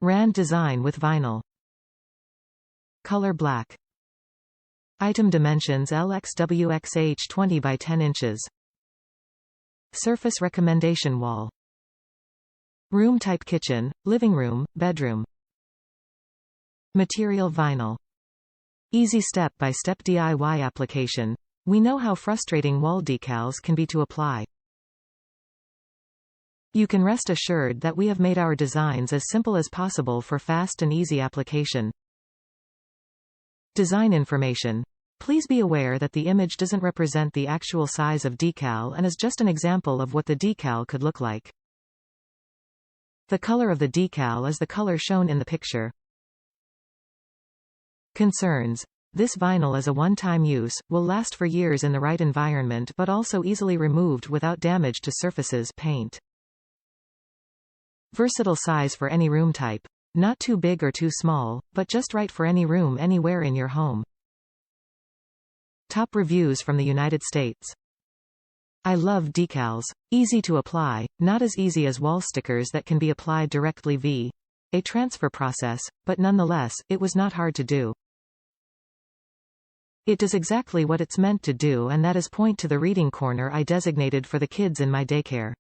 randDesign with vinyl. ColorBlack. Item Dimensions LxWxH20 by 10 inches. Surface recommendation wall. Room type kitchen, living room, bedroom. MaterialVinyl. Easy step-by-step DIY application. We know how frustrating wall decals can be to apply. You can rest assured that we have made our designs as simple as possible for fast and easy application. Design information. Please be aware that the image doesn't represent the actual size of decal and is just an example of what the decal could look like. The color of the decal is the color shown in the picture. Concerns. This vinyl is a one-time use, will last for years in the right environment but also easily removed without damage to surfaces, paint. Versatile size for any room type. Not too big or too small, but just right for any room anywhere in your home. Top reviews from the United States. I love decals. Easy to apply, not as easy as wall stickers that can be applied directly via a transfer process, but nonetheless, it was not hard to do. It does exactly what it's meant to do, and that is point to the reading corner I designated for the kids in my daycare.